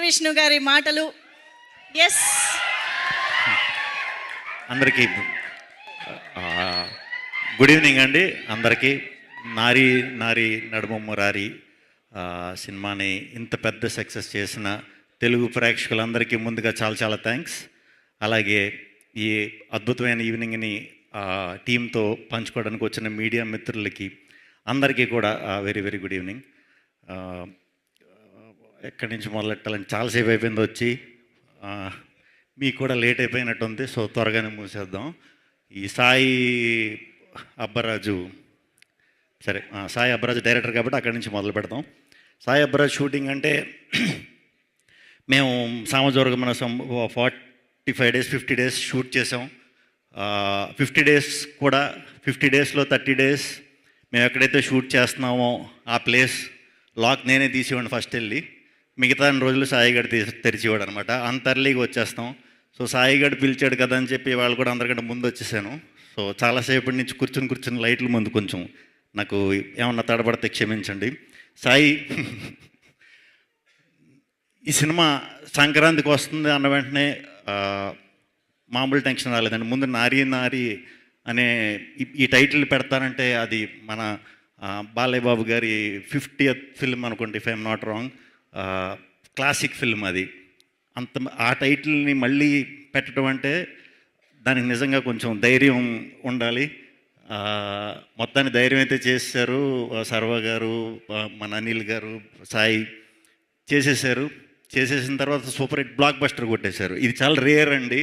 విష్ణు గారి మాటలు. ఎస్, అందరికీ గుడ్ ఈవినింగ్ అండి. అందరికీ నారీ నారీ నడుమ మురారి సినిమాని ఇంత పెద్ద సక్సెస్ చేసిన తెలుగు ప్రేక్షకులందరికీ ముందుగా చాలా చాలా థ్యాంక్స్. అలాగే ఈ అద్భుతమైన ఈవినింగ్ని టీంతో పంచుకోవడానికి వచ్చిన మీడియా మిత్రులకి అందరికీ కూడా వెరీ వెరీ గుడ్ ఈవినింగ్. ఎక్కడి నుంచి మొదలెట్టాలంటే చాలాసేపు అయిపోయింది వచ్చి, మీకు కూడా లేట్ అయిపోయినట్టుంది. సో త్వరగానే మూసేద్దాం. ఈ సాయి అబ్బరాజు సాయి అబ్బరాజు డైరెక్టర్ కాబట్టి అక్కడి నుంచి మొదలు పెడతాం. సాయి అబ్బరాజు షూటింగ్ అంటే మేము సామజోరగమన 45 days 50 days షూట్ చేసాం. 50 days కూడా 50 daysలో 30 days మేము ఎక్కడైతే షూట్ చేస్తున్నామో ఆ ప్లేస్ లాక్ నేనే తీసేవాడిని ఫస్ట్ వెళ్ళి. మిగతా రోజులు సాయిగడ్ తెరిచేవాడు అనమాట. అంత ఎర్లీగా వచ్చేస్తాం. సో సాయిగడ్ పిలిచాడు కదా అని చెప్పి వాళ్ళు కూడా అందరికంటే ముందు వచ్చేసాను. సో చాలాసేపటి నుంచి కూర్చుని లైట్ల ముందు కొంచెం నాకు ఏమన్నా తడబడితే క్షమించండి. సాయి ఈ సినిమా సంక్రాంతికి వస్తుంది అన్న వెంటనే మామూలు టెన్షన్ రాలేదండి. ముందు నారీ నారీ అనే ఈ టైటిల్ పెడతానంటే అది మన బాలయ్య బాబు గారి 50th ఫిల్మ్ అనుకోండి, if I'm not wrong. Classic film అది. ఆ టైటిల్ని మళ్ళీ పెట్టడం అంటే దానికి నిజంగా కొంచెం ధైర్యం ఉండాలి. మొత్తాన్ని ధైర్యం అయితే చేశారు సర్వ గారు, మన అనిల్ గారు, సాయి చేసేసారు. చేసేసిన తర్వాత సూపర్ హిట్ బ్లాక్ బస్టర్ కొట్టేశారు. ఇది చాలా రేర్ అండి.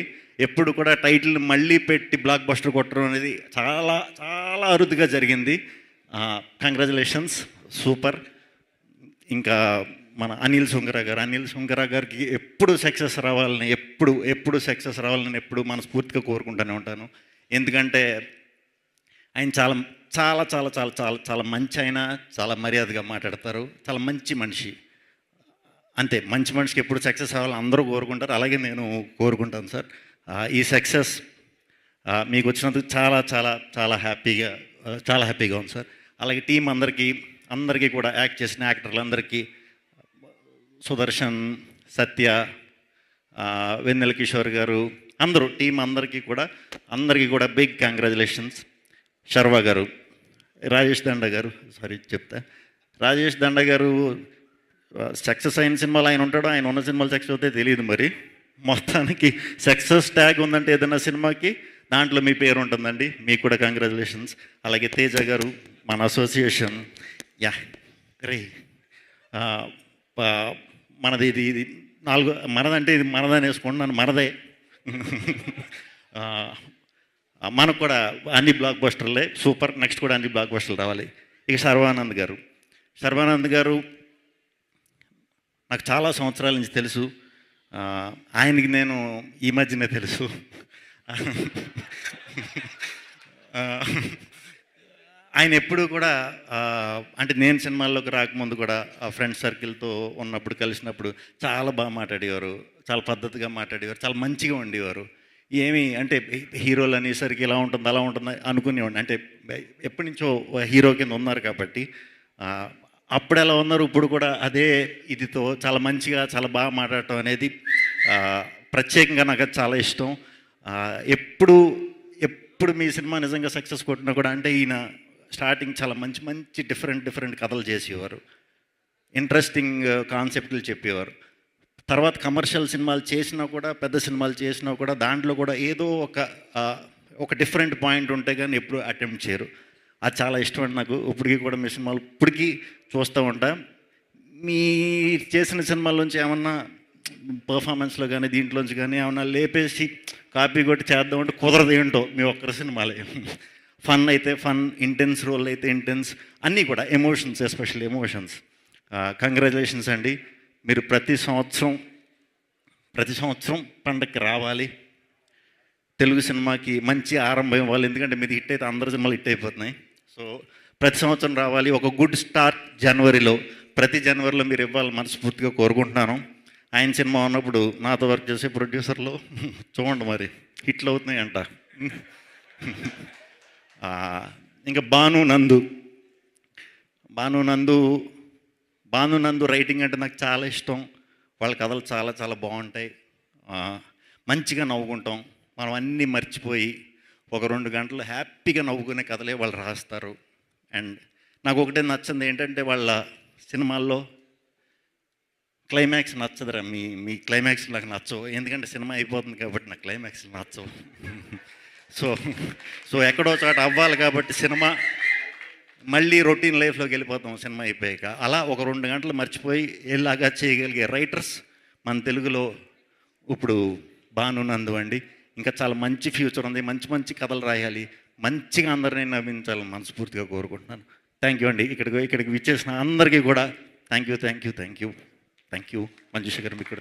ఎప్పుడు కూడా టైటిల్ మళ్ళీ పెట్టి బ్లాక్ బస్టర్ కొట్టడం అనేది చాలా చాలా అరుదుగా జరిగింది. Congratulations, super. ఇంకా మన అనిల్ సుంకర గారికి ఎప్పుడు సక్సెస్ రావాలని ఎప్పుడు మనస్ఫూర్తిగా కోరుకుంటూనే ఉంటాను. ఎందుకంటే ఆయన చాలా చాలా చాలా చాలా చాలా చాలా మంచి, ఆయన చాలా మర్యాదగా మాట్లాడతారు. చాలా మంచి మనిషి. అంతే, మంచి మనిషికి ఎప్పుడు సక్సెస్ అవ్వాలని అందరూ కోరుకుంటారు. అలాగే నేను కోరుకుంటాను సార్. ఈ సక్సెస్ మీకు వచ్చినందుకు చాలా చాలా చాలా హ్యాపీగా ఉంది సార్. అలాగే టీం అందరికీ కూడా యాక్ట్ చేసిన యాక్టర్లందరికీ, సుదర్శన్, సత్య, వెన్నెల కిషోర్ గారు, అందరూ టీం అందరికీ కూడా బిగ్ కంగ్రాచులేషన్స్. శర్వా గారు, రాజేష్ దండ గారు సక్సెస్ అయిన సినిమాలు ఆయన ఉంటాడో, ఆయన ఉన్న సినిమాలు సక్సెస్ అవుతాయి తెలియదు. మరి మొత్తానికి సక్సెస్ ట్యాగ్ ఉందంటే ఏదైనా సినిమాకి దాంట్లో మీ పేరు ఉంటుందండి. మీకు కూడా కంగ్రాచులేషన్స్. అలాగే తేజ గారు, మన అసోసియేషన్, రే మనది ఇది మనదంటే ఇది మనదని వేసుకోండి, నన్ను మనదే. మనకు కూడా అన్ని బ్లాక్ బస్టర్లే, సూపర్. నెక్స్ట్ కూడా అన్ని బ్లాక్ బస్టర్లు రావాలి. ఇక శర్వానంద్ గారు నాకు చాలా సంవత్సరాల నుంచి తెలుసు. ఆయనకి నేను ఈ మధ్యనే తెలుసు. ఆయన ఎప్పుడు కూడా అంటే నేను సినిమాల్లోకి రాకముందు కూడా ఫ్రెండ్ సర్కిల్తో ఉన్నప్పుడు కలిసినప్పుడు చాలా బాగా మాట్లాడేవారు, చాలా పద్ధతిగా మాట్లాడేవారు, చాలా మంచిగా ఉండేవారు. ఏమి అంటే హీరోలు అనేసరికి ఇలా ఉంటుంది అలా ఉంటుంది అనుకునేవాడిని. అంటే ఎప్పటి నుంచో హీరో కింద ఉన్నారు కాబట్టి అప్పుడు ఎలా ఉన్నారు, ఇప్పుడు కూడా అదే ఇదితో చాలా మంచిగా చాలా బాగా మాట్లాడటం అనేది ప్రత్యేకంగా నాకు అది చాలా ఇష్టం. ఎప్పుడు మీ సినిమా నిజంగా సక్సెస్ కొట్టినా కూడా అంటే ఈయన స్టార్టింగ్ చాలా మంచి డిఫరెంట్ కథలు చేసేవారు, ఇంట్రెస్టింగ్ కాన్సెప్ట్లు చెప్పేవారు. తర్వాత కమర్షియల్ సినిమాలు చేసినా కూడా, పెద్ద సినిమాలు చేసినా కూడా దాంట్లో కూడా ఏదో ఒక డిఫరెంట్ పాయింట్ ఉంటే కానీ ఎప్పుడు అటెంప్ట్ చేయరు. అది చాలా ఇష్టం అండి నాకు. ఇప్పటికీ కూడా మీ సినిమాలు ఇప్పటికీ చూస్తూ ఉంటా. మీ చేసిన సినిమాల్లోంచి ఏమన్నా పర్ఫార్మెన్స్లో కానీ దీంట్లోంచి కానీ ఏమన్నా లేపేసి కాపీ కొట్టి చేద్దామంటే కుదరదు. ఏంటో మీ ఒక్కరి సినిమాలే. ఫన్ అయితే ఫన్, ఇంటెన్స్ రోల్ అయితే ఇంటెన్స్, అన్నీ కూడా ఎమోషన్స్, ఎస్పెషల్లీ ఎమోషన్స్. కంగ్రాచులేషన్స్ అండి. మీరు ప్రతి సంవత్సరం పండగకి రావాలి, తెలుగు సినిమాకి మంచి ఆరంభం ఇవ్వాలి. ఎందుకంటే మీది హిట్ అయితే అందరి సినిమాలు హిట్ అయిపోతున్నాయి. సో ప్రతి సంవత్సరం రావాలి. ఒక గుడ్ స్టార్ట్ ప్రతి జనవరిలో మీరు ఇవ్వాలి మనస్ఫూర్తిగా కోరుకుంటున్నాను. ఆయన సినిమా ఉన్నప్పుడు నాతో వర్క్ చేసే ప్రొడ్యూసర్లు చూడండి మరి హిట్లు అవుతున్నాయంట. ఇంకా భాను నందు రైటింగ్ అంటే నాకు చాలా ఇష్టం. వాళ్ళ కథలు చాలా చాలా బాగుంటాయి. ఆ, మంచిగా నవ్వుకుంటాం. మనం అన్నీ మర్చిపోయి ఒక 2 గంటలు హ్యాపీగా నవ్వుకునే కథలే వాళ్ళు రాస్తారు. అండ్ నాకు ఒకటే నచ్చింది ఏంటంటే వాళ్ళ సినిమాల్లో క్లైమాక్స్ నచ్చదురా. మీ మీ క్లైమాక్స్ నాకు నచ్చవు, ఎందుకంటే సినిమా అయిపోతుంది కాబట్టి నాకు క్లైమాక్స్ నచ్చవు. సో సో ఎక్కడో చోట అవ్వాలి కాబట్టి సినిమా మళ్ళీ రొటీన్ లైఫ్లోకి వెళ్ళిపోతాం సినిమా అయిపోయాక. అలా ఒక 2 గంటలు మర్చిపోయి ఎలాగా చేయగలిగే రైటర్స్ మన తెలుగులో ఇప్పుడు బానునందు అండి. ఇంకా చాలా మంచి ఫ్యూచర్ ఉంది, మంచి మంచి కథలు రాయాలి, మంచిగా అందరినీ నవ్వించాలని మనస్ఫూర్తిగా కోరుకుంటున్నాను. థ్యాంక్ యూ అండి. ఇక్కడికి విచ్చేసిన అందరికీ కూడా థ్యాంక్ యూ. మంజుష గారు మీకు కూడా